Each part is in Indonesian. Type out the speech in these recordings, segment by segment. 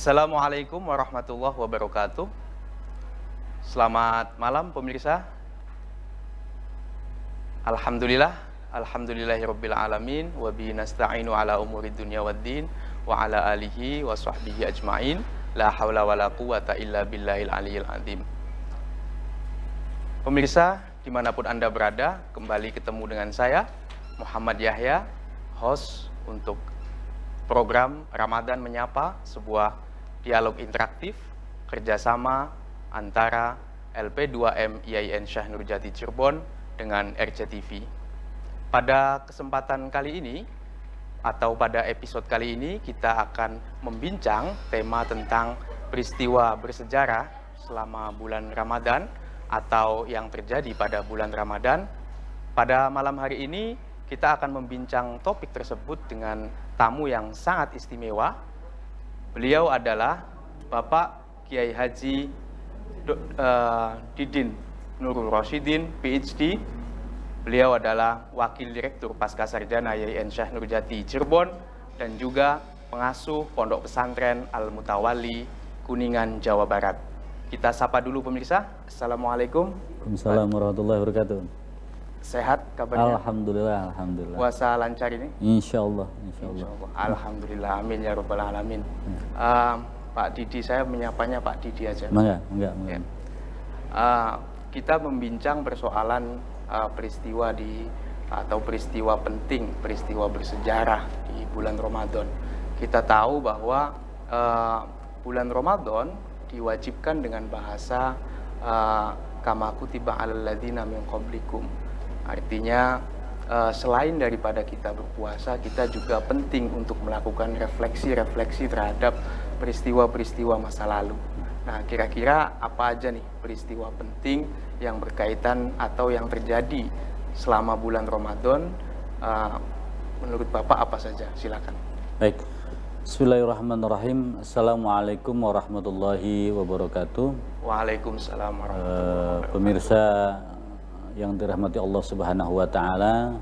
Assalamualaikum warahmatullahi wabarakatuh. Selamat malam pemirsa. Alhamdulillahirabbil alamin wa bihi nasta'inu ala umurid dunya waddin wa ala alihi wa sahbihi ajmain. La haula wala quwata illa billahil aliyil azim. Pemirsa, dimanapun Anda berada, kembali ketemu dengan saya, Muhammad Yahya, host untuk program Ramadan Menyapa, sebuah dialog interaktif kerjasama antara LP2M IAIN Syekh Nurjati Cirebon dengan RCTV. Pada kesempatan kali ini, atau pada episode kali ini, kita akan membincang tema tentang peristiwa bersejarah selama bulan Ramadan atau yang terjadi pada bulan Ramadan. Pada malam hari ini, kita akan membincang topik tersebut dengan tamu yang sangat istimewa. Beliau adalah Bapak Kiai Haji Didin Nurul Rosyidin, PhD. Beliau adalah Wakil Direktur Pascasarjana IAIN Syekh Nurjati Cirebon dan juga pengasuh Pondok Pesantren Al-Mutawalli, Kuningan, Jawa Barat. Kita sapa dulu pemirsa. Assalamualaikum. Waalaikumsalam warahmatullahi wabarakatuh. Sehat kabarnya? Alhamdulillah, alhamdulillah. Puasa lancar ini? Insyaallah, insyaallah. Alhamdulillah, amin ya rabbal alamin. Pak Didi, saya menyapanya Pak Didi aja. Enggak. Ya. Kita membincang persoalan peristiwa atau peristiwa penting, peristiwa bersejarah di bulan Ramadan. Kita tahu bahwa bulan Ramadan diwajibkan dengan bahasa kama kutiba alal ladzina min qablikum. Artinya selain daripada kita berpuasa, kita juga penting untuk melakukan refleksi-refleksi terhadap peristiwa-peristiwa masa lalu. Nah, kira-kira apa aja nih peristiwa penting yang berkaitan atau yang terjadi selama bulan Ramadan? Menurut Bapak apa saja? Silakan. Baik. Bismillahirrahmanirrahim. Assalamualaikum warahmatullahi wabarakatuh. Waalaikumsalam warahmatullahi wabarakatuh. Pemirsa yang dirahmati Allah Subhanahu wa taala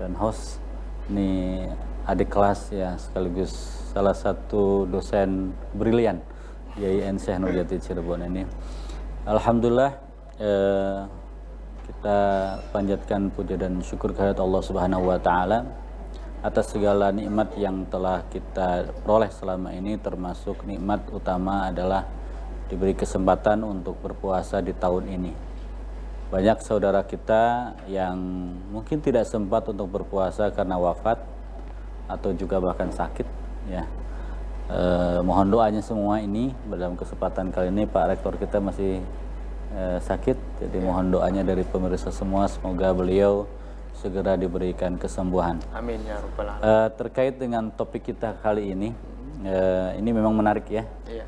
dan host, ini adik kelas ya, sekaligus salah satu dosen brilian IAIN Syekh Nurjati Cirebon ini. Alhamdulillah, kita panjatkan puja dan syukur kehadirat Allah Subhanahu wa taala atas segala nikmat yang telah kita peroleh selama ini, termasuk nikmat utama adalah diberi kesempatan untuk berpuasa di tahun ini. Banyak saudara kita yang mungkin tidak sempat untuk berpuasa karena wafat atau juga bahkan sakit ya. Mohon doanya semua ini. Dalam kesempatan kali ini Pak Rektor kita masih sakit, jadi mohon doanya dari pemirsa semua, semoga beliau segera diberikan kesembuhan. Amin ya rabbal alamin. Terkait dengan topik kita kali ini memang menarik ya. Iya.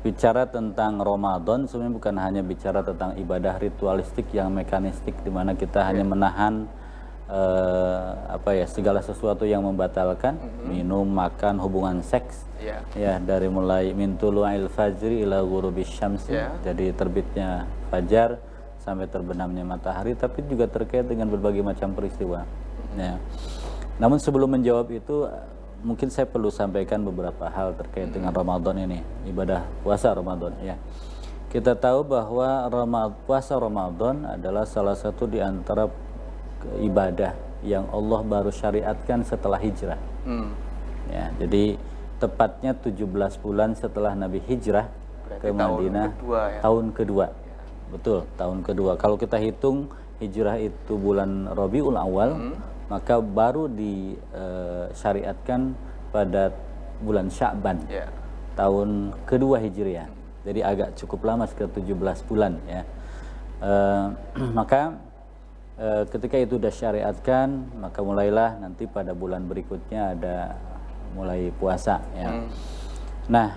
Bicara tentang Ramadan sebenarnya bukan hanya bicara tentang ibadah ritualistik yang mekanistik, di mana kita hanya menahan segala sesuatu yang membatalkan, minum, makan, hubungan seks, ya, dari mulai min tulu'il fajri ila ghurubis syamsi, jadi terbitnya fajar sampai terbenamnya matahari, tapi juga terkait dengan berbagai macam peristiwa. Ya. Namun sebelum menjawab itu, mungkin saya perlu sampaikan beberapa hal terkait dengan Ramadan ini, ibadah puasa Ramadan ya. Kita tahu bahwa puasa Ramadan adalah salah satu di antara ibadah yang Allah baru syariatkan setelah hijrah. Ya, jadi tepatnya 17 bulan setelah Nabi hijrah ke Madinah, tahun kedua. Betul, tahun kedua. Kalau kita hitung hijrah itu bulan Rabiul Awal, maka baru disyariatkan pada bulan Sya'ban, tahun kedua Hijriah. Jadi agak cukup lama, sekitar 17 bulan ya. Maka ketika itu sudah syariatkan, maka mulailah nanti pada bulan berikutnya ada mulai puasa ya. Nah,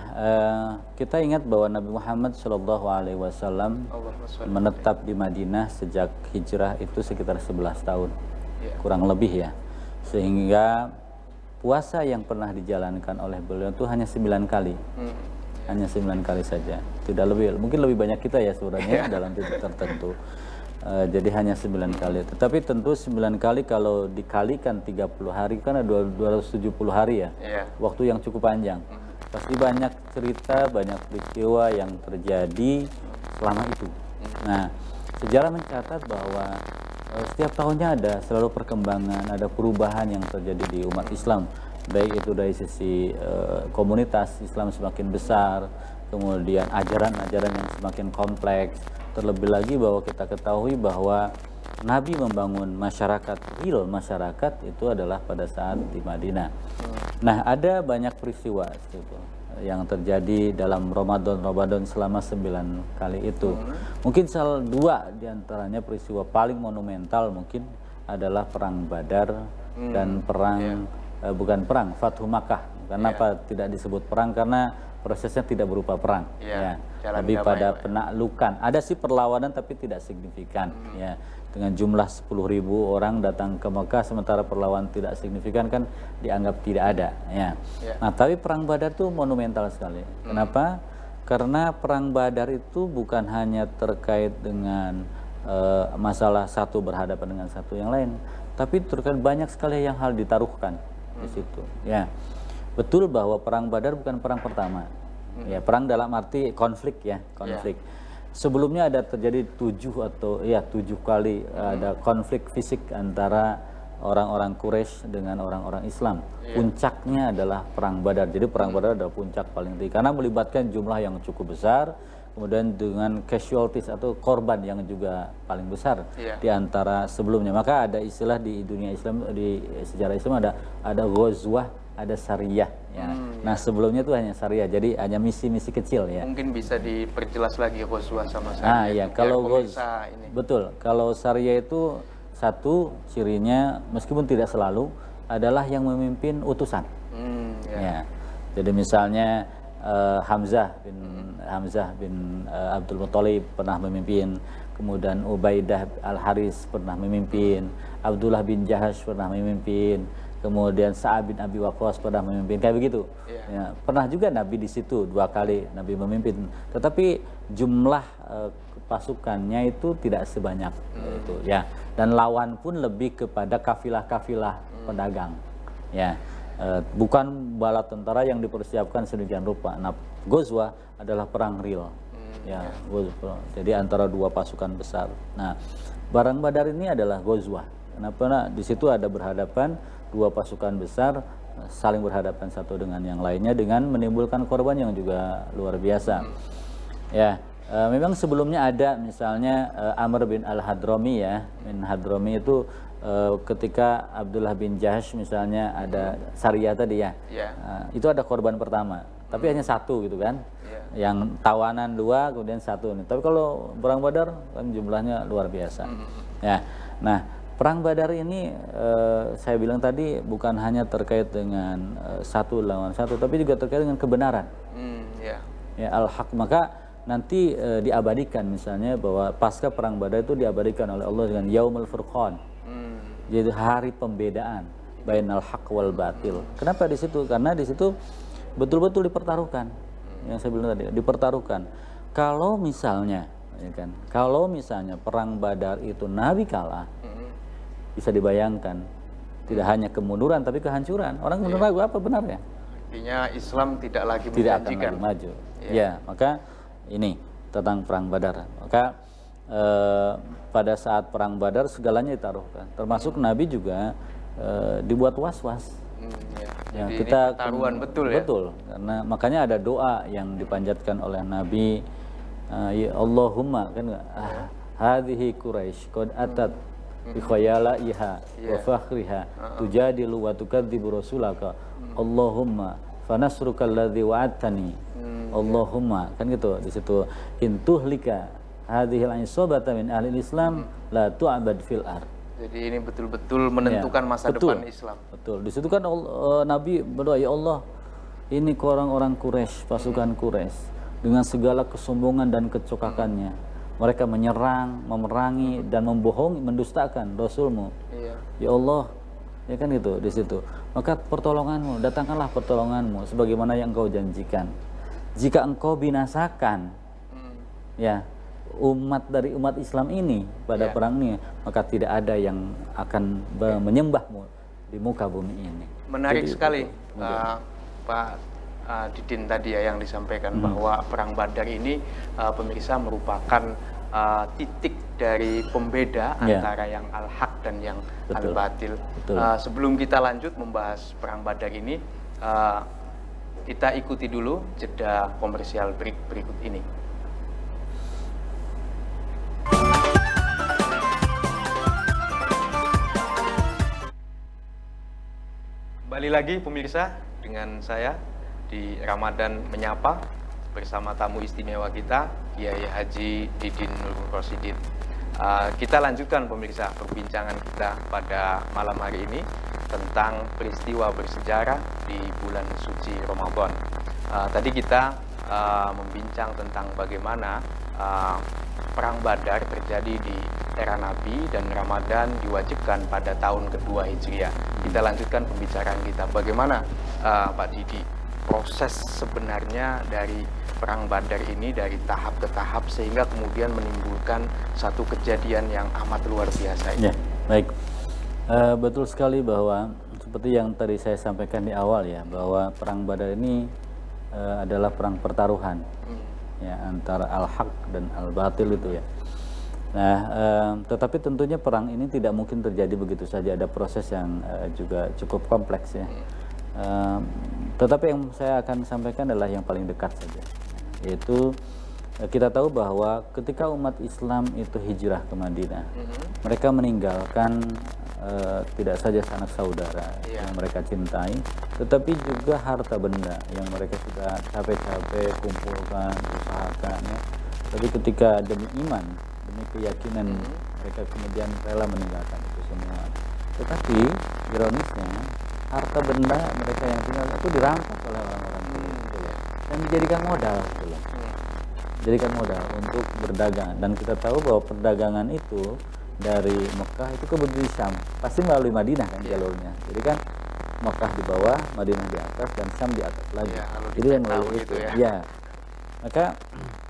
kita ingat bahwa Nabi Muhammad SAW menetap di Madinah sejak hijrah itu sekitar 11 tahun. Kurang lebih ya, sehingga puasa yang pernah dijalankan oleh beliau itu hanya 9 kali, hanya 9 kali saja, tidak lebih. Mungkin lebih banyak kita ya sebenarnya dalam titik tertentu. Jadi hanya 9 kali. Tetapi tentu 9 kali kalau dikalikan 30 hari kan ada 270 hari ya, waktu yang cukup panjang. pasti banyak cerita, banyak peristiwa yang terjadi selama itu. Nah, sejarah mencatat bahwa setiap tahunnya ada selalu perkembangan, ada perubahan yang terjadi di umat Islam, baik itu dari sisi komunitas Islam semakin besar, kemudian ajaran-ajaran yang semakin kompleks. Terlebih lagi bahwa kita ketahui bahwa Nabi membangun masyarakat, real masyarakat itu adalah pada saat di Madinah. Nah, ada banyak peristiwa itu yang terjadi dalam Ramadan selama 9 kali itu. Mungkin salah dua diantaranya peristiwa paling monumental mungkin adalah perang Badar dan perang bukan perang Fathu Makkah. Kenapa tidak disebut perang? Karena prosesnya tidak berupa perang, lebih pada penaklukan. Ada sih perlawanan tapi tidak signifikan, ya. Dengan jumlah 10.000 orang datang ke Mekah, sementara perlawanan tidak signifikan kan dianggap tidak ada, ya. Nah, tapi perang Badar itu monumental sekali. Kenapa? Karena perang Badar itu bukan hanya terkait dengan masalah satu berhadapan dengan satu yang lain, tapi terkait banyak sekali yang hal ditaruhkan di situ, ya. Betul bahwa perang Badar bukan perang pertama, ya, perang dalam arti konflik, ya, konflik. Sebelumnya ada terjadi 7 kali ada konflik fisik antara orang-orang Quraisy dengan orang-orang Islam. Puncaknya adalah perang Badar. Jadi perang Badar adalah puncak paling tinggi karena melibatkan jumlah yang cukup besar, kemudian dengan casualties atau korban yang juga paling besar di antara sebelumnya. Maka ada istilah di dunia Islam, di sejarah Islam ada ghazwah, ada syariah, ya. Nah, sebelumnya itu hanya syariah, jadi hanya misi-misi kecil, ya. Mungkin bisa diperjelas lagi ghazwah sama syariah. Ya, kalau betul, kalau syariah itu satu cirinya meskipun tidak selalu adalah yang memimpin utusan. Ya. Jadi misalnya Hamzah bin Abdul Muthalib pernah memimpin, kemudian Ubaidah Al-Haris pernah memimpin, Abdullah bin Jahash pernah memimpin, kemudian Sa'ad bin Abi Waqqas pernah memimpin, kayak begitu. Ya, pernah juga Nabi di situ 2 kali Nabi memimpin, tetapi jumlah pasukannya itu tidak sebanyak itu, ya. Dan lawan pun lebih kepada kafilah-kafilah pedagang, ya. Bukan bala tentara yang dipersiapkan sedemikian rupa. Nah, ghazwah adalah perang real, ya. Jadi antara 2 pasukan besar. Nah, perang Badar ini adalah ghazwah. Kenapa? Nah, di situ ada berhadapan 2 pasukan besar saling berhadapan satu dengan yang lainnya dengan menimbulkan korban yang juga luar biasa. Ya, memang sebelumnya ada misalnya Amr bin Al-Hadrami, ya. Bin Hadrami itu ketika Abdullah bin Jahash misalnya ada syariah tadi, ya. Itu ada korban pertama, tapi hanya 1 gitu kan. Yang tawanan 2 kemudian 1 nih. Tapi kalau perang Badar kan jumlahnya luar biasa. Ya. Nah, perang Badar ini saya bilang tadi bukan hanya terkait dengan 1 lawan 1, tapi juga terkait dengan kebenaran. Ya, al-haq. Maka nanti diabadikan misalnya bahwa pasca perang Badar itu diabadikan oleh Allah dengan Yaumul Furqan. Jadi hari pembedaan bainal haq wal batil. Kenapa di situ? Karena di situ betul-betul dipertaruhkan. Yang saya bilang tadi, dipertaruhkan. Kalau misalnya, ya kan, kalau misalnya perang Badar itu Nabi kalah, bisa dibayangkan tidak hanya kemunduran tapi kehancuran. Orang kemudian ragu apa benar, ya? Artinya Islam tidak lagi tidak akan lagi maju. Ya, maka ini tentang perang Badar. Maka pada saat perang Badar segalanya ditaruhkan, termasuk Nabi juga dibuat was-was. Ya, jadi kita taruhan betul, ya. Betul, karena makanya ada doa yang dipanjatkan oleh Nabi, ya Allahumma, kan, hadhihi Quraisy qad atat bi khayalaiha wa fakhriha tujadilu wa tukadzibu rasulaka Allahumma fanasruka alladzi wa'adtani Allahumma, kan gitu di situ, intuhlika hadhil isabata min ahli Islam la tu'bad fil ard. Jadi ini betul-betul menentukan masa depan Islam. Betul. Di situ kan Nabi berdoa, ya Allah, ini orang-orang Quraisy, pasukan Quraisy dengan segala kesombongan dan kecokakannya. Mereka menyerang, memerangi dan membohongi, mendustakan Rasulmu. Ya Allah, ya kan gitu di situ. Maka pertolonganmu, datangkanlah pertolonganmu sebagaimana yang engkau janjikan. Jika engkau binasakan, ya, dari umat Islam ini pada perang ini, maka tidak ada yang akan menyembahmu di muka bumi ini. Menarik sekali, Pak Didin tadi ya yang disampaikan bahwa Perang Badar ini pemirsa merupakan titik dari pembeda antara yang al-haq dan yang al-batil. Sebelum kita lanjut membahas Perang Badar ini, kita ikuti dulu jeda komersial berikut ini. Kembali lagi pemirsa dengan saya di Ramadan Menyapa bersama tamu istimewa kita, Kiai Haji Didin Nurul Rosidin. Kita lanjutkan pemirsa perbincangan kita pada malam hari ini tentang peristiwa bersejarah di bulan suci Ramadan. Tadi kita membincang tentang bagaimana Perang Badar terjadi di era Nabi dan Ramadan diwajibkan pada tahun kedua Hijriah. Kita lanjutkan pembicaraan kita. Bagaimana Pak Didi proses sebenarnya dari Perang Badar ini dari tahap ke tahap sehingga kemudian menimbulkan satu kejadian yang amat luar biasa ini? Ya, baik. Betul sekali bahwa seperti yang tadi saya sampaikan di awal ya, bahwa Perang Badar ini adalah perang pertaruhan ya antara al-haq dan al-batil itu ya. Nah, tetapi tentunya perang ini tidak mungkin terjadi begitu saja, ada proses yang juga cukup kompleks ya. Tetapi yang saya akan sampaikan adalah yang paling dekat saja, yaitu kita tahu bahwa ketika umat Islam itu hijrah ke Madinah, mereka meninggalkan tidak saja sanak saudara yang mereka cintai, tetapi juga harta benda yang mereka sudah capek-capek kumpulkan, usahakan ya. Tapi ketika demi iman, demi keyakinan, mereka kemudian rela meninggalkan itu semua. Tetapi ironisnya harta benda mereka yang tinggal itu dirampas oleh orang-orang itu dan dijadikan modal gitu loh. Jadikan modal untuk berdagang, dan kita tahu bahwa perdagangan itu dari Mekah itu ke Syam pasti melalui Madinah kan jalurnya. Jadi kan Mekah di bawah, Madinah di atas, dan Syam di atas lagi. Jadi yang melalui itu ya. Maka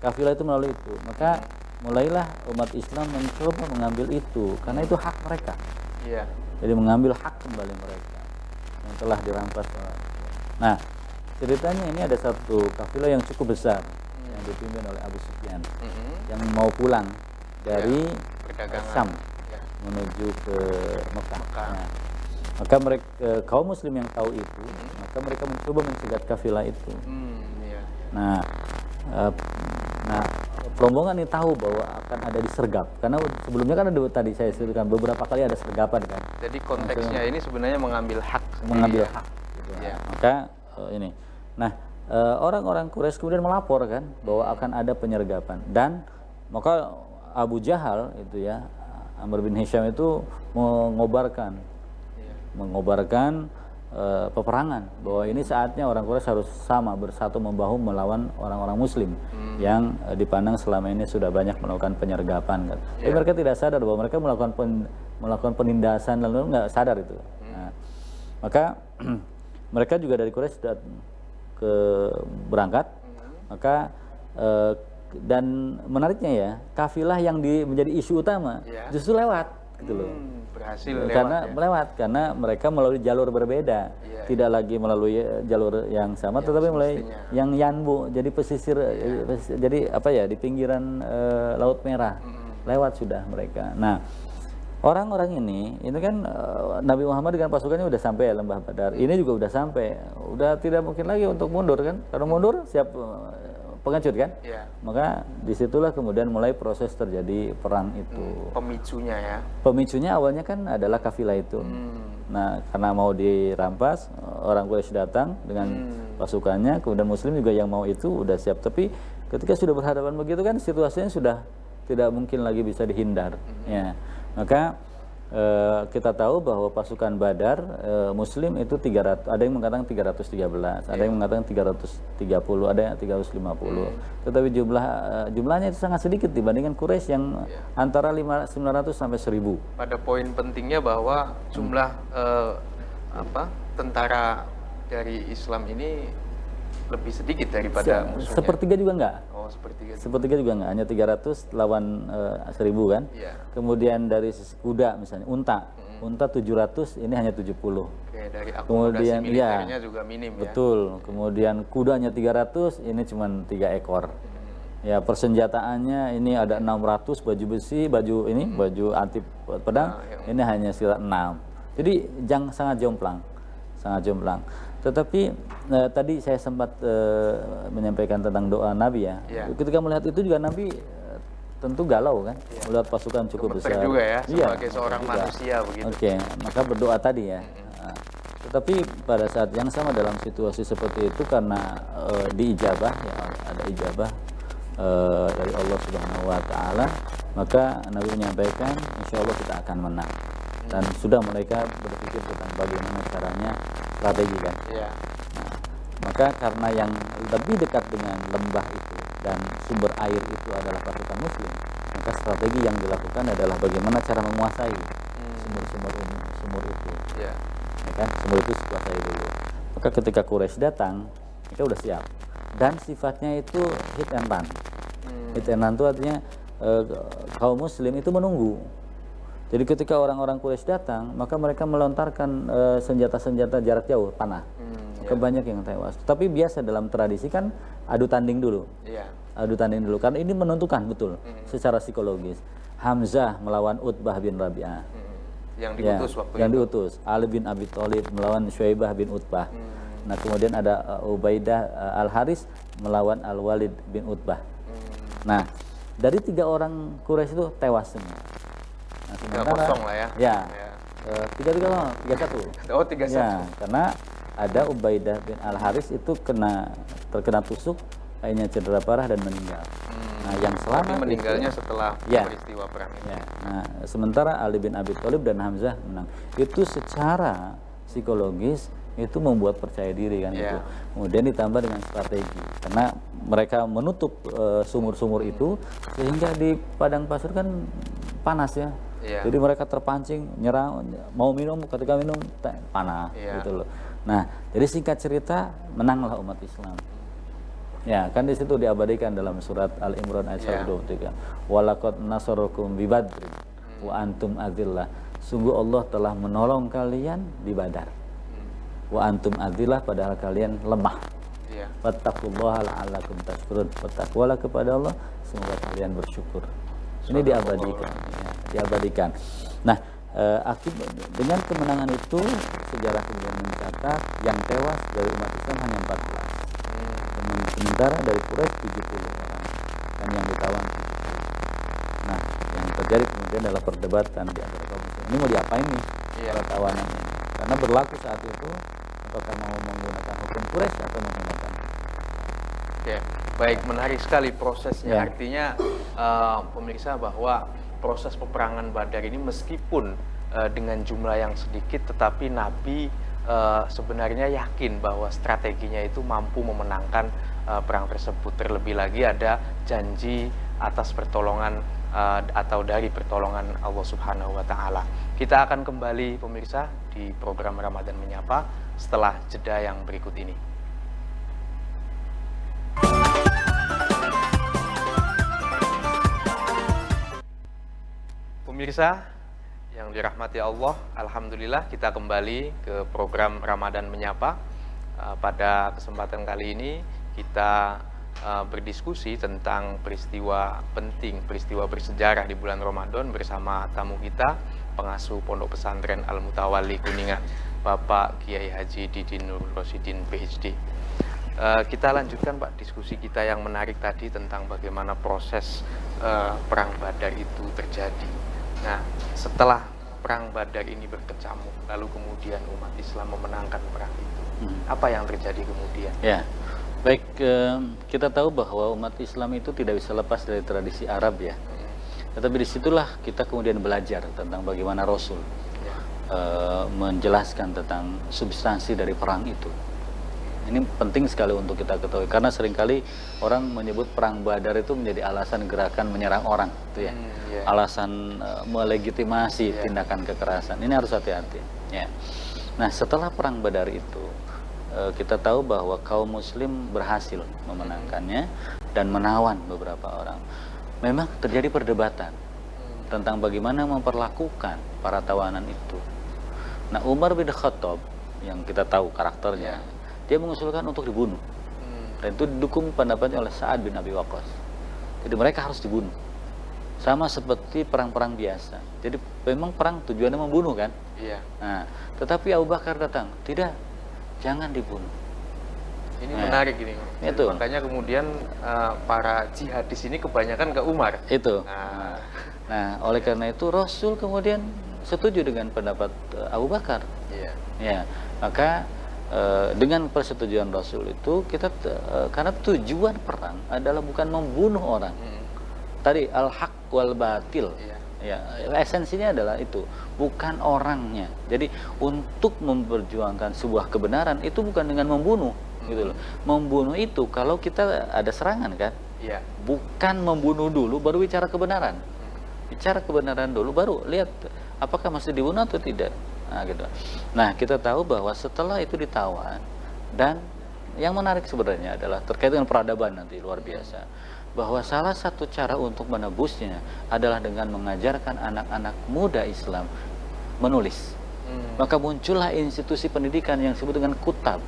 kafilah itu melalui itu. Maka mulailah umat Islam mencoba mengambil itu karena itu hak mereka. Jadi mengambil hak kembali mereka yang telah dirampas. Nah, ceritanya ini ada satu kafilah yang cukup besar yang dipimpin oleh Abu Sufyan yang mau pulang dari Syam menuju ke Mekah. Nah, maka mereka kaum muslim yang tahu itu, maka mereka mencoba mencegat kafilah itu. Nah, rombongan ini tahu bahwa akan ada disergap karena sebelumnya kan ada tadi saya sebutkan beberapa kali ada sergapan kan. Jadi konteksnya ini sebenarnya mengambil hak gitu. Maka ini orang-orang Quraisy kemudian melapor kan bahwa akan ada penyergapan, dan maka Abu Jahal itu ya, Amr bin Hisham itu mengobarkan peperangan bahwa ini saatnya orang Quraisy harus sama bersatu membahu melawan orang-orang Muslim yang dipandang selama ini sudah banyak melakukan penyergapan kan. Tapi mereka tidak sadar bahwa mereka melakukan penindasan lalu nggak sadar itu. Nah, maka mereka juga dari Quraisy sudah berangkat, maka dan menariknya ya, kafilah yang menjadi isu utama justru lewat gitu loh. Berhasil lewat karena mereka melalui jalur berbeda, tidak lagi melalui jalur yang sama, tetapi melalui yang yanbu, jadi pesisir, jadi apa ya, di pinggiran Laut Merah, lewat sudah mereka. Nah, orang-orang ini kan Nabi Muhammad dengan pasukannya udah sampai Lembah Badar, ini juga udah sampai, udah tidak mungkin lagi untuk mundur kan, kalau mundur siap pengecut kan, maka disitulah kemudian mulai proses terjadi perang itu. Pemicunya awalnya kan adalah kafilah itu. Nah, karena mau dirampas, orang Quraisy datang dengan pasukannya, kemudian Muslim juga yang mau itu udah siap. Tapi ketika sudah berhadapan begitu kan situasinya sudah tidak mungkin lagi bisa dihindar. Ya, maka kita tahu bahwa pasukan Badar Muslim itu 300, ada yang mengatakan 313, ada yang mengatakan 330, ada yang 350. Tetapi jumlahnya itu sangat sedikit dibandingkan Quraisy yang antara 900 sampai 1000. Pada poin pentingnya bahwa jumlah tentara dari Islam ini lebih sedikit daripada musuhnya. Sepertiga juga enggak. Sepertiga juga enggak, hanya 300 lawan 1000 kan. Kemudian dari sisi kuda misalnya, unta unta 700, ini hanya 70. Oke, dari akomodasi kemudian militernya juga minim ya. Betul. Kemudian kudanya 300, ini cuma 3 ekor. Ya, persenjataannya ini ada 600 baju besi, baju ini baju anti pedang, ini hanya sekitar 6. Jadi sangat jomplang. Sangat jomplang. Tetapi tadi saya sempat menyampaikan tentang doa Nabi ya. Ketika melihat itu juga Nabi tentu galau kan, melihat pasukan cukup besar juga ya, sebagai seorang manusia begitu. Oke, maka berdoa tadi ya. Tetapi pada saat yang sama dalam situasi seperti itu karena diijabah ya, ada ijabah dari Allah Subhanahu Wa Taala, maka Nabi menyampaikan insya Allah kita akan menang. Dan sudah mereka berpikir tentang bagaimana caranya, strategi kan. Nah, maka karena yang lebih dekat dengan lembah itu dan sumber air itu adalah pasukan muslim, maka strategi yang dilakukan adalah bagaimana cara menguasai sumur itu. Ya kan, sumur itu dikuasai dulu. Maka ketika Quraisy datang, mereka udah siap. Dan sifatnya itu hit and run. Hit and run itu artinya kaum muslim itu menunggu. Jadi ketika orang-orang Quraisy datang, maka mereka melontarkan senjata-senjata jarak jauh, panah. Maka banyak yang tewas. Tapi biasa dalam tradisi kan adu tanding dulu. Adu tanding dulu, karena ini menentukan betul secara psikologis. Hamzah melawan Utbah bin Rabi'ah. Yang diutus waktu yang itu. Diutus. Ali bin Abi Thalib melawan Syaibah bin Utbah. Nah, kemudian ada Ubaidah Al-Haris melawan Al-Walid bin Utbah. Nah, dari 3 orang Quraisy itu tewas semua. Nah, 3-0 lah ya. 3-1. Oh, 3-1. Ya, karena ada Ubaidah bin Al-Haris itu terkena tusuk, kayaknya cedera parah dan meninggal. Nah, yang selamat meninggalnya itu, setelah peristiwa perang itu. Nah, sementara Ali bin Abi Thalib dan Hamzah menang. Itu secara psikologis itu membuat percaya diri kan itu. Kemudian ditambah dengan strategi, karena mereka menutup sumur-sumur itu sehingga di padang pasir kan panas ya. Jadi mereka terpancing, nyerang, mau minum, ketika minum panah gitu loh. Nah, jadi singkat cerita menanglah umat Islam. Ya, kan di situ diabadikan dalam surat Al-Imran ayat 123. Walaqad nasarakum bi Badr wa antum adillah. Sungguh Allah telah menolong kalian di Badar. Wa antum adillah, padahal kalian lemah. Fattaqullaha la'allakum tashkurun. Bertakwalah kepada Allah, semoga kalian bersyukur. Ini diabadikan, ya, diabadikan. Nah, akibat dengan kemenangan itu sejarah kemudian mencatat yang tewas dari umat Islam hanya 14. Sementara dari Quraisy 70 orang dan yang ditawan 70. Nah, yang terjadi kemudian adalah perdebatan di antara kaum muslim. Ini mau diapain nih tawanan ini? Karena berlaku saat itu apakah mau menggunakan hukum Quraisy atau menggunakan. Oke, baik, menarik sekali prosesnya. Artinya pemirsa bahwa proses peperangan Badar ini meskipun dengan jumlah yang sedikit, tetapi Nabi sebenarnya yakin bahwa strateginya itu mampu memenangkan perang tersebut. Terlebih lagi ada janji atas pertolongan atau dari pertolongan Allah Subhanahu wa Ta'ala. Kita akan kembali pemirsa di program Ramadan Menyapa setelah jeda yang berikut ini. Pemirsa yang dirahmati Allah, alhamdulillah kita kembali ke program Ramadan Menyapa. Pada kesempatan kali ini kita berdiskusi tentang peristiwa penting, peristiwa bersejarah di bulan Ramadan bersama tamu kita, pengasuh Pondok Pesantren Al-Mutawalli Kuningan, Bapak Kiai Haji Didin Nurul Rosidin PhD. Kita lanjutkan Pak diskusi kita yang menarik tadi tentang bagaimana proses perang Badar itu terjadi. Nah, setelah perang Badar ini berkecamuk, lalu kemudian umat Islam memenangkan perang itu, apa yang terjadi kemudian? Ya, baik, kita tahu bahwa umat Islam itu tidak bisa lepas dari tradisi Arab ya. Tetapi disitulah kita kemudian belajar tentang bagaimana Rasul menjelaskan tentang substansi dari perang itu. Ini penting sekali untuk kita ketahui, karena seringkali orang menyebut perang Badar itu menjadi alasan gerakan menyerang orang, gitu ya. Alasan melegitimasi tindakan kekerasan. Ini harus hati-hati. Ya. Nah, setelah perang Badar itu, kita tahu bahwa kaum Muslim berhasil memenangkannya dan menawan beberapa orang. Memang terjadi perdebatan tentang bagaimana memperlakukan para tawanan itu. Nah, Umar bin Khattab yang kita tahu karakternya, dia mengusulkan untuk dibunuh. Dan itu didukung pendapatnya oleh Sa'ad bin Abi Waqqas. Jadi mereka harus dibunuh. Sama seperti perang-perang biasa. Jadi memang perang tujuannya membunuh kan? Iya. Nah, tetapi Abu Bakar datang, tidak, jangan dibunuh. Ini menarik ini. Itu. Makanya kemudian para jihadis ini kebanyakan ke Umar. Itu. Nah, oleh karena itu Rasul kemudian setuju dengan pendapat Abu Bakar. Iya. Ya, maka dengan persetujuan Rasul itu kita karena tujuan perang adalah bukan membunuh orang. Tadi al-haq wal batil. Iya. Ya, esensinya adalah itu, bukan orangnya. Jadi untuk memperjuangkan sebuah kebenaran itu bukan dengan membunuh, gitu loh. Membunuh itu kalau kita ada serangan kan? Iya. Bukan membunuh dulu baru bicara kebenaran. Bicara kebenaran dulu baru lihat apakah masih dibunuh atau tidak. Nah, gitu. Nah, kita tahu bahwa setelah itu ditawan, dan yang menarik sebenarnya adalah terkait dengan peradaban nanti luar biasa, bahwa salah satu cara untuk menebusnya adalah dengan mengajarkan anak-anak muda Islam menulis. Maka muncullah institusi pendidikan yang disebut dengan kutab.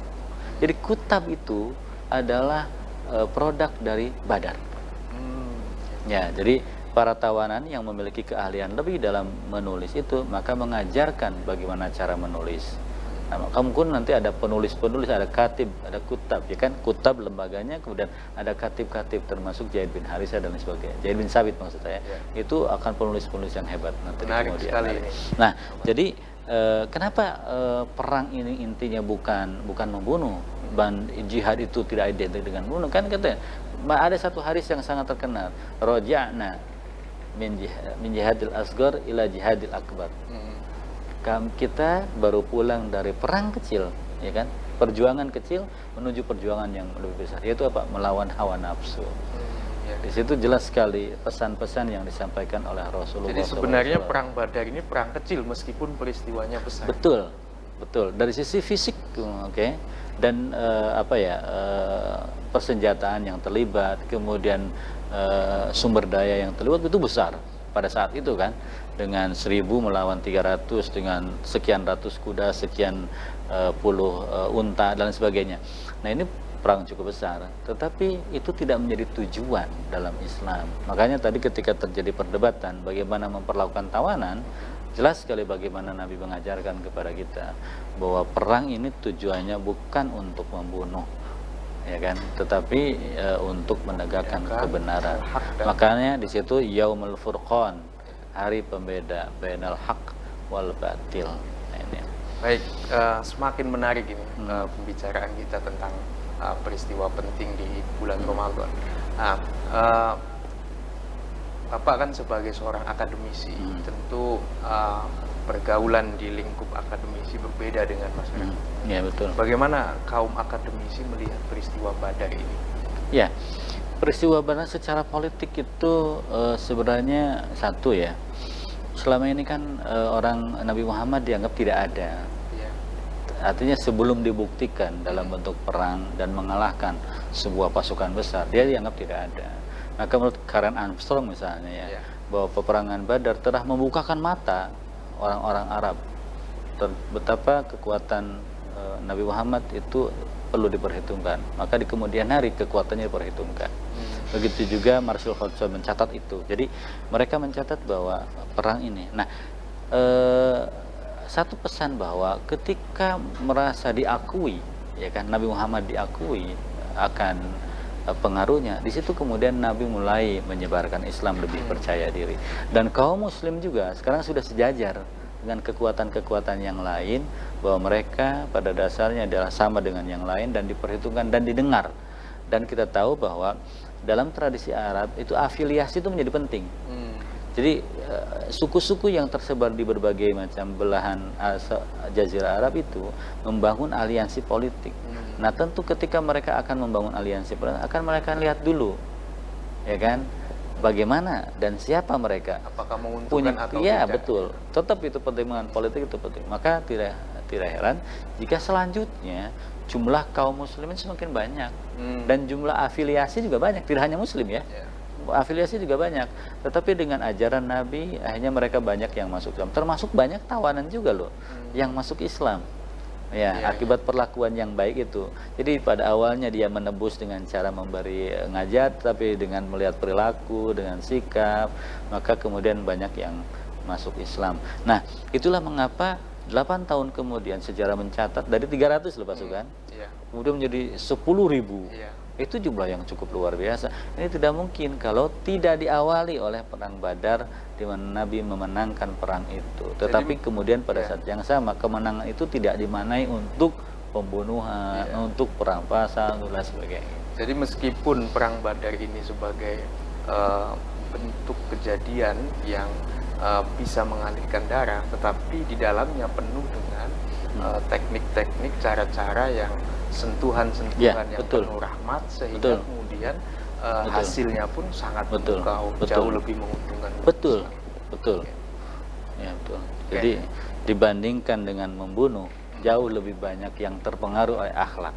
Jadi kutab itu adalah produk dari Badar. Ya, jadi para tawanan yang memiliki keahlian lebih dalam menulis itu, maka mengajarkan bagaimana cara menulis. Nah, kamu pun nanti ada penulis-penulis, ada katib, ada kutab, ya kan? Kutab lembaganya, kemudian ada katib-katib termasuk Zaid bin Harisah dan lain sebagainya. Zaid bin Sabit maksud saya. Itu akan penulis-penulis yang hebat nanti kemudian. Nah, jadi kenapa perang ini intinya bukan membunuh? Jihad itu tidak identik dengan bunuh, kan katanya. Ada satu hadis yang sangat terkenal, roja'na min jihadil asghar ila jihadil akbar. Kita baru pulang dari perang kecil, ya kan? Perjuangan kecil menuju perjuangan yang lebih besar, yaitu apa? Melawan hawa nafsu. Di situ jelas sekali pesan-pesan yang disampaikan oleh Rasulullah. Jadi sebenarnya perang Badar ini perang kecil meskipun peristiwanya besar. Betul, betul. Dari sisi fisik, oke, dan persenjataan yang terlibat, kemudian sumber daya yang terlibat itu besar pada saat itu kan. Dengan 1000 melawan 300 dengan sekian ratus kuda, sekian puluh unta dan sebagainya. Nah, ini perang cukup besar, tetapi itu tidak menjadi tujuan dalam Islam. Makanya tadi ketika terjadi perdebatan bagaimana memperlakukan tawanan, jelas sekali bagaimana Nabi mengajarkan kepada kita bahwa perang ini tujuannya bukan untuk membunuh, ya kan, tetapi untuk menegakkan kebenaran. Makanya di situ Yaumul Furqan, hari pembeda bainal haq wal batil. Nah, ini. Baik, semakin menarik ini pembicaraan kita tentang peristiwa penting di bulan Ramadan. Nah, Bapak kan sebagai seorang akademisi, tentu pergaulan di lingkup akademisi berbeda dengan masyarakat. Ya, betul. Bagaimana kaum akademisi melihat peristiwa Badar ini? Ya, peristiwa Badar secara politik itu sebenarnya satu ya. Selama ini kan orang Nabi Muhammad dianggap tidak ada. Ya. Artinya sebelum dibuktikan dalam bentuk perang dan mengalahkan sebuah pasukan besar, dia dianggap tidak ada. Maka menurut Karen Armstrong misalnya ya, bahwa peperangan Badar telah membukakan mata orang-orang Arab betapa kekuatan Nabi Muhammad itu perlu diperhitungkan. Maka di kemudian hari kekuatannya diperhitungkan. Begitu juga Marshall Hodgson mencatat itu. Jadi mereka mencatat bahwa perang ini. Nah, satu pesan bahwa ketika merasa diakui, ya kan, Nabi Muhammad diakui akan pengaruhnya, di situ kemudian Nabi mulai menyebarkan Islam, lebih percaya diri. Dan kaum Muslim juga sekarang sudah sejajar dengan kekuatan-kekuatan yang lain, bahwa mereka pada dasarnya adalah sama dengan yang lain dan diperhitungkan dan didengar. Dan kita tahu bahwa dalam tradisi Arab itu afiliasi itu menjadi penting. Jadi suku-suku yang tersebar di berbagai macam belahan Jazirah Arab itu membangun aliansi politik. Nah, tentu ketika mereka akan membangun aliansi politik, akan mereka lihat dulu, ya kan, bagaimana dan siapa mereka. Apakah menguntungkan atau ya, tidak? Betul. Tetap itu pertimbangan politik itu penting. Maka tidak heran jika selanjutnya jumlah kaum muslimin semakin banyak dan jumlah afiliasi juga banyak, tidak hanya muslim ya. afiliasi juga banyak. Tetapi dengan ajaran Nabi, akhirnya mereka banyak yang masuk Islam. Termasuk banyak tawanan juga loh, yang masuk Islam. Ya, akibat perlakuan yang baik itu. Jadi pada awalnya dia menebus dengan cara memberi ngajat, tapi dengan melihat perilaku, dengan sikap, maka kemudian banyak yang masuk Islam. Nah, itulah mengapa 8 tahun kemudian sejarah mencatat dari 300 loh pasukan, kemudian menjadi 10.000. Itu jumlah yang cukup luar biasa. Ini tidak mungkin kalau tidak diawali oleh perang Badar di mana Nabi memenangkan perang itu. Tetapi kemudian pada saat yang sama kemenangan itu tidak dimaknai untuk pembunuhan, untuk perampasan dan sebagainya. Jadi meskipun perang Badar ini sebagai bentuk kejadian yang bisa mengalirkan darah, tetapi di dalamnya penuh dengan teknik-teknik, cara-cara yang sentuhan-sentuhan yang penuh rahmat, sehingga kemudian hasilnya pun sangat memukau, jauh lebih menguntungkan. Betul. Ya, betul. Jadi dibandingkan dengan membunuh, jauh lebih banyak yang terpengaruh oleh akhlak.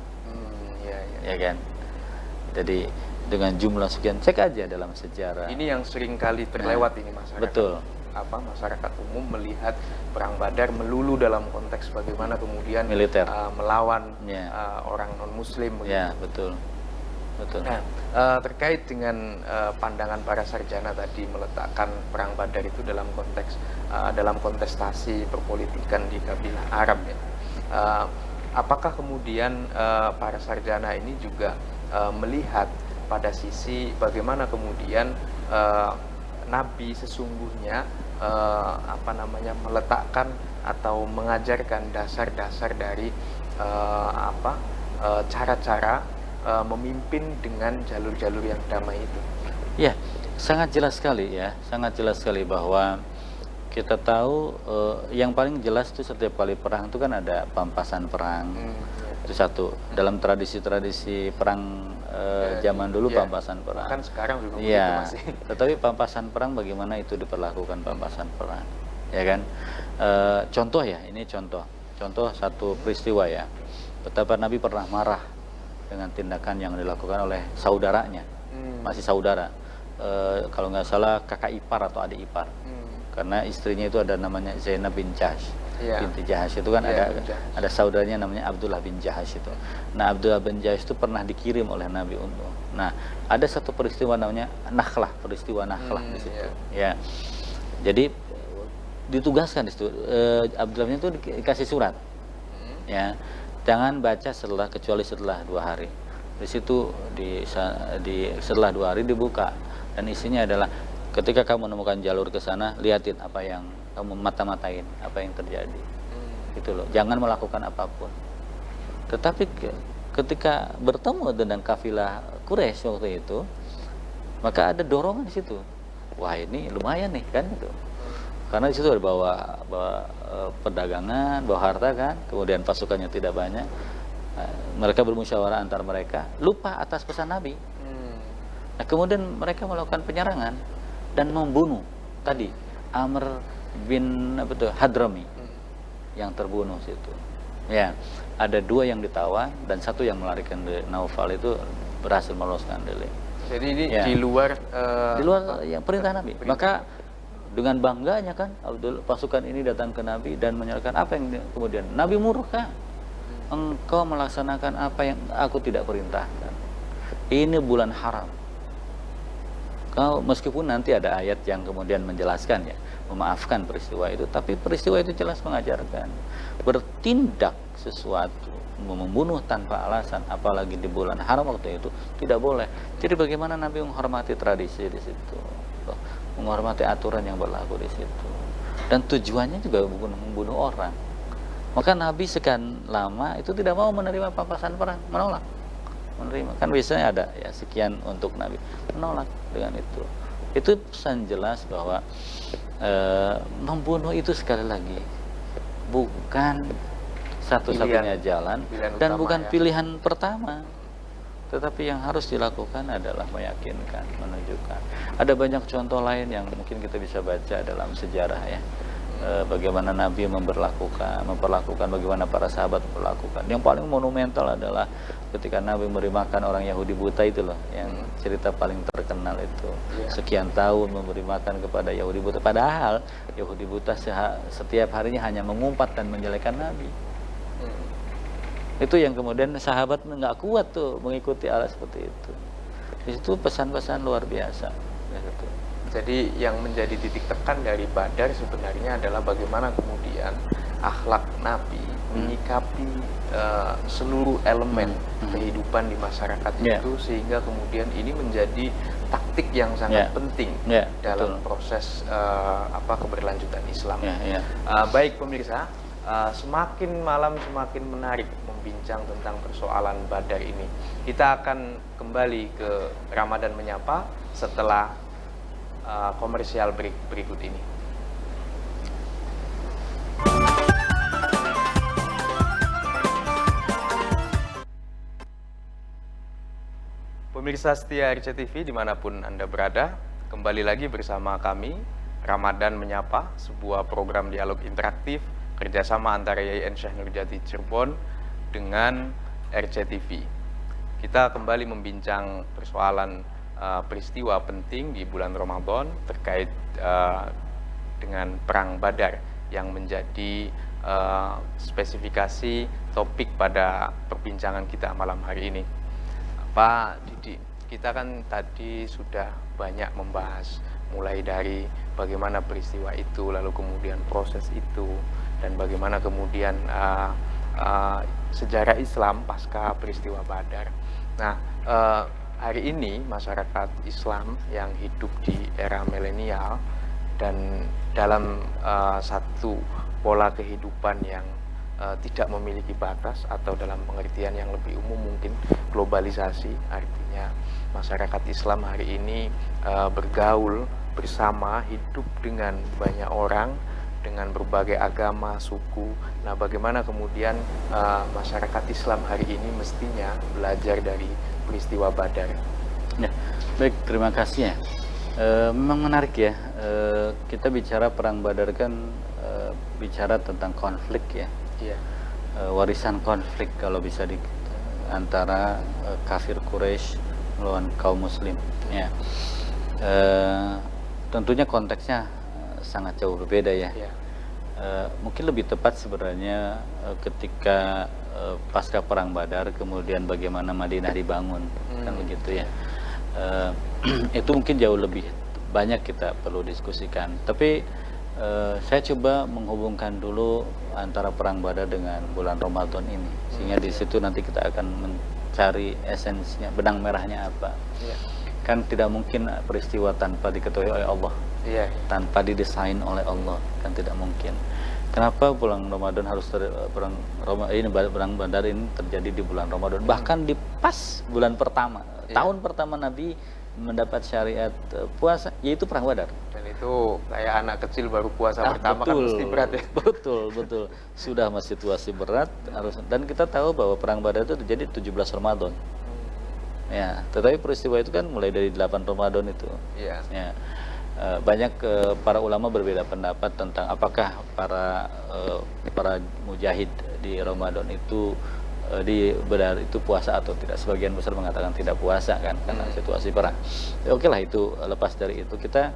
Ya kan? Jadi dengan jumlah sekian, cek aja dalam sejarah. Ini yang sering kali terlewat ini masyarakat. Betul. Masyarakat umum melihat perang Badar melulu dalam konteks bagaimana kemudian militer melawan orang non Muslim. Ya, betul. Nah, terkait dengan pandangan para sarjana tadi meletakkan perang Badar itu dalam konteks dalam kontestasi perpolitikan di kabilah Arab ya. Apakah kemudian para sarjana ini juga melihat pada sisi bagaimana kemudian Nabi sesungguhnya meletakkan atau mengajarkan dasar-dasar dari cara-cara memimpin dengan jalur-jalur yang damai itu. Ya, sangat jelas sekali ya, sangat jelas sekali bahwa kita tahu yang paling jelas itu setiap kali perang itu kan ada pampasan perang. Itu satu. Dalam tradisi-tradisi perang zaman dulu pampasan perang. Kan sekarang juga masih. Tetapi pampasan perang bagaimana itu diperlakukan pampasan perang, ya kan? Contoh ya, ini contoh satu peristiwa ya. Betapa Nabi pernah marah dengan tindakan yang dilakukan oleh saudaranya, masih saudara. Kalau nggak salah kakak ipar atau adik ipar. Karena istrinya itu ada namanya Zainab bin Jahsh. Binti Jahash itu kan ada saudaranya namanya Abdullah bin Jahash itu. Nah, Abdullah bin Jahash itu pernah dikirim oleh Nabi untuk. Nah, ada satu peristiwa namanya peristiwa Nakhlah di situ. Ya. Jadi ditugaskan di situ Abdullah itu dikasih surat. Ya. Jangan baca kecuali setelah 2 hari. Di situ setelah 2 hari dibuka dan isinya adalah ketika kamu menemukan jalur ke sana, lihatin apa yang kamu mata-matain, apa yang terjadi. Gitu loh. Jangan melakukan apapun. Tetapi ketika bertemu dengan kafilah Quraisy waktu itu, maka ada dorongan di situ. Wah, ini lumayan nih kan gitu. Karena di situ ada bawa perdagangan, bawa harta kan, kemudian pasukannya tidak banyak. Mereka bermusyawarah antar mereka, lupa atas pesan Nabi. Nah, kemudian mereka melakukan penyerangan dan membunuh tadi Amr bin Hadrami yang terbunuh situ. Ya, ada 2 yang ditawan dan 1 yang melarikan diri. Naufal itu berhasil meloloskan diri. Jadi ini di luar yang perintah Nabi. Maka dengan bangganya kan pasukan ini datang ke Nabi dan menyerahkan apa yang kemudian Nabi murka. Engkau melaksanakan apa yang aku tidak perintahkan. Ini bulan haram. Meskipun nanti ada ayat yang kemudian menjelaskan ya, memaafkan peristiwa itu, tapi peristiwa itu jelas mengajarkan bertindak sesuatu, membunuh tanpa alasan, apalagi di bulan haram waktu itu tidak boleh. Jadi bagaimana Nabi menghormati tradisi di situ, menghormati aturan yang berlaku di situ, dan tujuannya juga bukan membunuh orang. Maka Nabi sekian lama itu tidak mau menerima pampasan perang, menolak. Menerima kan biasanya ada ya sekian untuk Nabi, menolak dengan itu pesan jelas bahwa membunuh itu sekali lagi bukan satu-satunya jalan dan bukan pilihan pertama, tetapi yang harus dilakukan adalah meyakinkan, menunjukkan. Ada banyak contoh lain yang mungkin kita bisa baca dalam sejarah ya, bagaimana Nabi memperlakukan bagaimana para sahabat memperlakukan. Yang paling monumental adalah ketika Nabi memberi makan orang Yahudi buta itu loh, yang cerita paling terkenal itu. Sekian tahun memberi makan kepada Yahudi buta, padahal Yahudi buta setiap harinya hanya mengumpat dan menjelekan Nabi. Itu yang kemudian sahabat nggak kuat tuh mengikuti alat seperti itu. Di situ pesan-pesan luar biasa. Gitu. Jadi yang menjadi titik tekan dari Badar sebenarnya adalah bagaimana kemudian akhlak Nabi menyikapi seluruh elemen kehidupan di masyarakat itu, sehingga kemudian ini menjadi taktik yang sangat penting dalam proses keberlanjutan Islam. Baik pemirsa, semakin malam semakin menarik membincang tentang persoalan Badar ini. Kita akan kembali ke Ramadan Menyapa setelah komersial break berikut ini. Pemirsa setia RCTV dimanapun Anda berada, kembali lagi bersama kami, Ramadan Menyapa, sebuah program dialog interaktif kerjasama antara YIN Syekh Nurjati Cirebon dengan RCTV. Kita kembali membincang persoalan peristiwa penting di bulan Ramadan terkait dengan Perang Badar yang menjadi spesifikasi topik pada perbincangan kita malam hari ini. Pak Didi, kita kan tadi sudah banyak membahas mulai dari bagaimana peristiwa itu, lalu kemudian proses itu, dan bagaimana kemudian sejarah Islam pasca peristiwa Badar. Nah, hari ini masyarakat Islam yang hidup di era milenial dan dalam satu pola kehidupan yang tidak memiliki batas, atau dalam pengertian yang lebih umum mungkin globalisasi, artinya masyarakat Islam hari ini bergaul bersama, hidup dengan banyak orang dengan berbagai agama, suku. Nah, bagaimana kemudian masyarakat Islam hari ini mestinya belajar dari peristiwa Badar? Ya, baik, terima kasih ya. Memang menarik ya. Kita bicara Perang Badar kan bicara tentang konflik ya. Warisan konflik kalau bisa antara kafir Quraisy melawan kaum Muslim. Ya. Tentunya konteksnya sangat jauh berbeda ya. Mungkin lebih tepat sebenarnya ketika pasca Perang Badar kemudian bagaimana Madinah dibangun, kan begitu ya. Itu mungkin jauh lebih banyak kita perlu diskusikan. Tapi saya coba menghubungkan dulu antara Perang Badar dengan bulan Ramadan ini, sehingga di situ nanti kita akan mencari esensinya, benang merahnya apa. Kan tidak mungkin peristiwa tanpa diketahui oleh Allah, tanpa didesain oleh Allah, kan tidak mungkin. Kenapa bulan Ramadan harus Perang Badar ini terjadi di bulan Ramadan, bahkan di pas bulan pertama, tahun pertama Nabi mendapat syariat puasa, yaitu Perang Badar. Dan itu kayak anak kecil baru puasa pertama, betul, kan mesti berat ya. Betul. Sudah masih situasi berat harus, dan kita tahu bahwa Perang Badar itu terjadi 17 Ramadan. Ya, tetapi peristiwa itu kan mulai dari 8 Ramadan itu. Ya. Banyak para ulama berbeda pendapat tentang apakah para mujahid di Ramadan itu di Badar itu puasa atau tidak. Sebagian besar mengatakan tidak puasa kan, karena situasi perang. Oke lah, itu lepas dari itu kita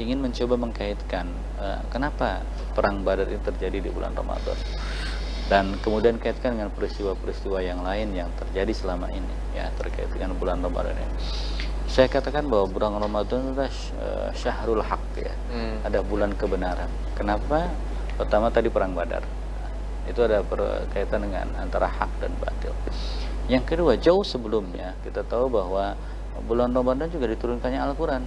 ingin mencoba mengkaitkan kenapa Perang Badar ini terjadi di bulan Ramadan, dan kemudian kaitkan dengan peristiwa-peristiwa yang lain yang terjadi selama ini ya terkait dengan bulan Ramadan ini. Saya katakan bahwa bulan Ramadan adalah syahrul haq ya, ada bulan kebenaran. Kenapa? Pertama tadi Perang Badar, itu ada berkaitan dengan antara hak dan batil. Yang kedua, jauh sebelumnya kita tahu bahwa bulan Ramadan juga diturunkannya Al-Quran.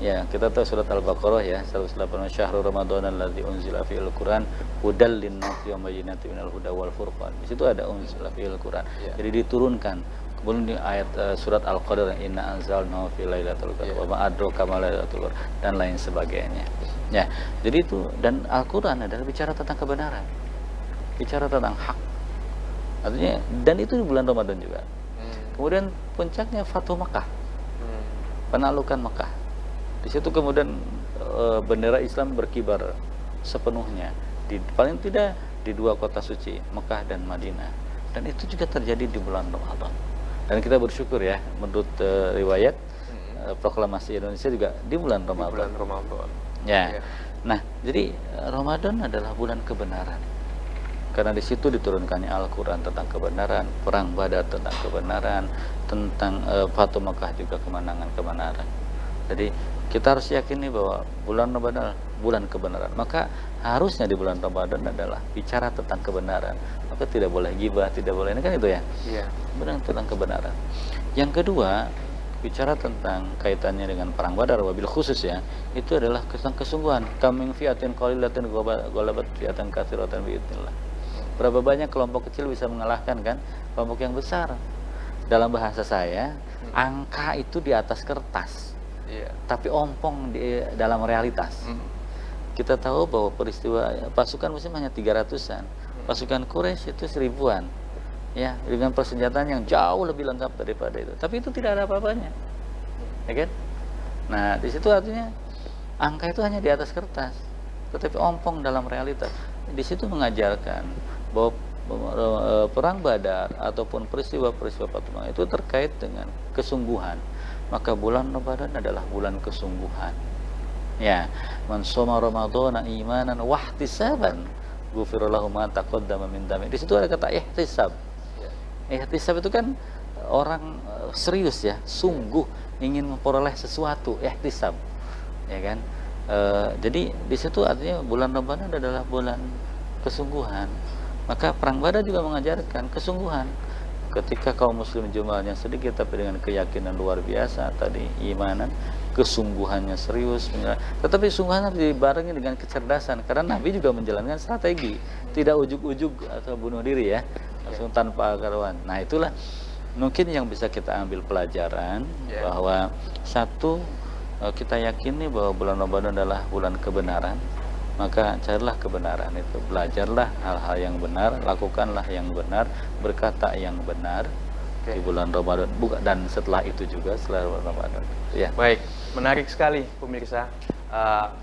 Ya, kita tahu surat Al-Baqarah ya, 108, syahrul Ramadan alladzi unzila fihil Qur'an hudal linnasi wa bayyinatin minal huda wal furqan. Di situ ada unzila fihil Qur'an. Jadi diturunkan. Kemudian di ayat surat Al-Qadr, inna anzalnahu fi lailatul qadr wa ma adraka ma lailatul qadr, dan lain sebagainya. Ya, jadi itu, dan Al-Qur'an adalah bicara tentang kebenaran, bicara tentang hak. Artinya, dan itu di bulan Ramadan juga. Kemudian puncaknya Fatuh Makkah, penaklukan Makkah. Di situ kemudian bendera Islam berkibar sepenuhnya, paling tidak di dua kota suci, Mekah dan Madinah. Dan itu juga terjadi di bulan Ramadan. Dan kita bersyukur ya, menurut riwayat proklamasi Indonesia juga di bulan Ramadan. Di bulan Ramadan. Ya. Nah, jadi Ramadan adalah bulan kebenaran. Karena di situ diturunkannya Al-Quran tentang kebenaran, perang Badar tentang kebenaran, tentang Fatu Mekah juga kemenangan-kebenaran. Jadi kita harus yakini bahwa bulan Ramadan bulan kebenaran. Maka harusnya di bulan Ramadan adalah bicara tentang kebenaran. Maka tidak boleh gibah, tidak boleh, ini kan itu ya. Iya. Benar, tentang kebenaran. Yang kedua, bicara tentang kaitannya dengan perang Badar, wabil khusus ya, itu adalah tentang kesungguhan. Kaming fiatin qalilatin ghalabat fiatan katsiratan biidznillah. Berapa banyak kelompok kecil bisa mengalahkan kan kelompok yang besar. Dalam bahasa saya, angka itu di atas kertas. Tapi ompong di dalam realitas. Kita tahu bahwa peristiwa pasukan muslim hanya 300-an. Pasukan Quraisy itu 1000-an. Ya, dengan persenjataan yang jauh lebih lengkap daripada itu. Tapi itu tidak ada apa-apanya. Ya kan? Nah, di situ artinya angka itu hanya di atas kertas, tetapi ompong dalam realitas. Di situ mengajarkan bahwa perang Badar ataupun peristiwa-peristiwa Fatu Makkah itu terkait dengan kesungguhan. Maka bulan Ramadan adalah bulan kesungguhan. Ya, man shoma ramadhana imanan wa ihtisaban ghufira lahu ma taqaddama min dzambi. Di situ ada kata ihtisab. Ihtisab itu kan orang serius ya, sungguh ingin memperoleh sesuatu, ihtisab. Ya kan? Jadi di situ artinya bulan Ramadan adalah bulan kesungguhan. Maka perang Badar juga mengajarkan kesungguhan. Ketika kaum muslim jumlahnya sedikit tapi dengan keyakinan luar biasa tadi, imanan, kesungguhanya serius, tetapi sungguhan harus dibarengi dengan kecerdasan, karena Nabi juga menjalankan strategi, tidak ujuk-ujuk atau bunuh diri ya, langsung tanpa karuan. Nah, itulah mungkin yang bisa kita ambil pelajaran, bahwa satu, kita yakini bahwa bulan Ramadan adalah bulan kebenaran. Maka carilah kebenaran itu, belajarlah hal-hal yang benar, lakukanlah yang benar, berkata yang benar di bulan Ramadan, dan setelah itu juga setelah Ramadan. Ya. Baik, menarik sekali pemirsa,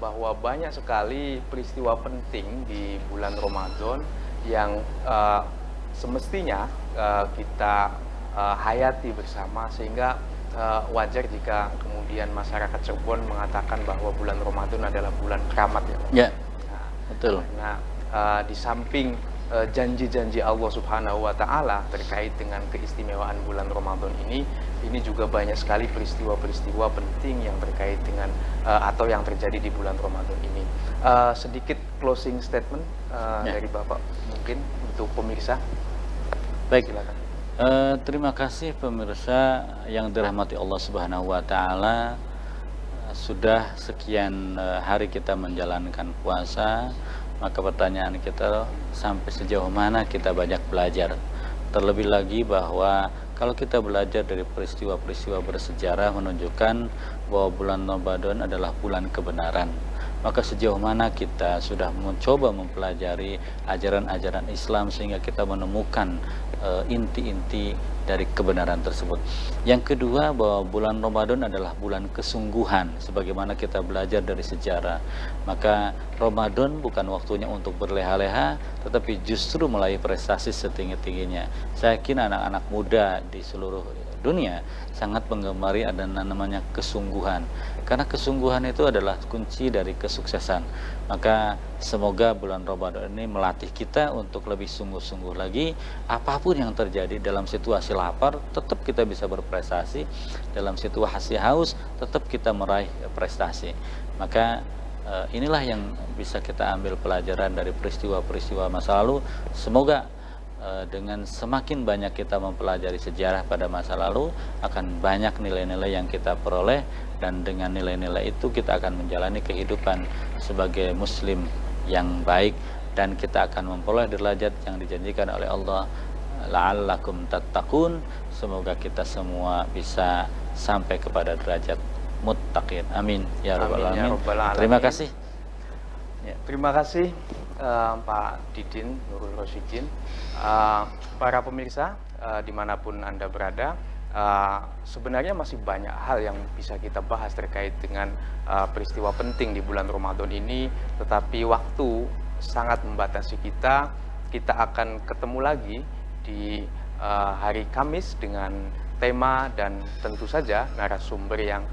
bahwa banyak sekali peristiwa penting di bulan Ramadan yang semestinya kita hayati bersama, sehingga wajar jika kemudian masyarakat Cirebon mengatakan bahwa bulan Ramadan adalah bulan keramat ya. Ya, betul. Nah, di samping janji-janji Allah Subhanahu wa Ta'ala terkait dengan keistimewaan bulan Ramadan ini juga banyak sekali peristiwa-peristiwa penting yang terkait dengan atau yang terjadi di bulan Ramadan ini. Sedikit closing statement dari Bapak mungkin untuk pemirsa. Baik, silakan. Terima kasih pemirsa yang dirahmati Allah Subhanahu wa Ta'ala. Sudah sekian hari kita menjalankan puasa, maka pertanyaan kita, sampai sejauh mana kita banyak belajar. Terlebih lagi bahwa kalau kita belajar dari peristiwa-peristiwa bersejarah menunjukkan bahwa bulan Ramadan adalah bulan kebenaran, maka sejauh mana kita sudah mencoba mempelajari ajaran-ajaran Islam sehingga kita menemukan inti-inti dari kebenaran tersebut. Yang kedua, bahwa bulan Ramadan adalah bulan kesungguhan, sebagaimana kita belajar dari sejarah. Maka Ramadan bukan waktunya untuk berleha-leha, tetapi justru meraih prestasi setinggi-tingginya. Saya yakin anak-anak muda di seluruh dunia sangat menggemari ada namanya kesungguhan, karena kesungguhan itu adalah kunci dari kesuksesan. Maka semoga bulan Ramadan ini melatih kita untuk lebih sungguh-sungguh lagi. Apapun yang terjadi, dalam situasi lapar tetap kita bisa berprestasi, dalam situasi haus tetap kita meraih prestasi. Maka inilah yang bisa kita ambil pelajaran dari peristiwa-peristiwa masa lalu. Semoga dengan semakin banyak kita mempelajari sejarah pada masa lalu, akan banyak nilai-nilai yang kita peroleh, dan dengan nilai-nilai itu kita akan menjalani kehidupan sebagai muslim yang baik, dan kita akan memperoleh derajat yang dijanjikan oleh Allah, la'allakum tattaqun. Semoga kita semua bisa sampai kepada derajat muttaqin. Amin ya rabbal alamin. Terima kasih. Ya, terima kasih Pak Didin Nurul Rosyidin. Para pemirsa dimanapun Anda berada, sebenarnya masih banyak hal yang bisa kita bahas terkait dengan peristiwa penting di bulan Ramadan ini, tetapi waktu sangat membatasi kita. Kita akan ketemu lagi di hari Kamis dengan tema dan tentu saja narasumber yang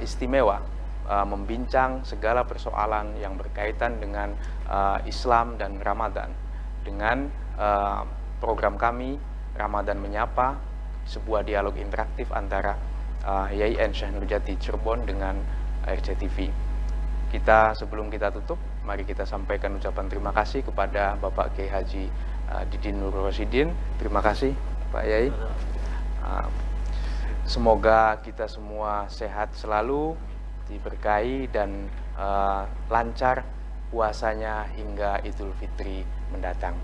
istimewa, membincang segala persoalan yang berkaitan dengan Islam dan Ramadan dengan program kami Ramadan Menyapa, sebuah dialog interaktif antara YIN Syekh Nurjati Cirebon dengan RCTV. Sebelum kita tutup, mari kita sampaikan ucapan terima kasih kepada Bapak Kiai Haji Didin Nur Rosidin. Terima kasih Pak Yai. Semoga kita semua sehat selalu, diberkahi dan lancar puasanya hingga Idul Fitri mendatang.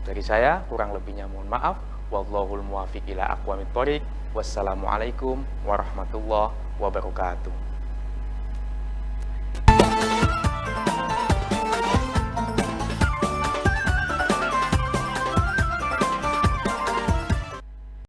Dari saya kurang lebihnya mohon maaf. Wallahul muwaffiq ila aqwamit thoriq. Wassalamualaikum warahmatullahi wabarakatuh.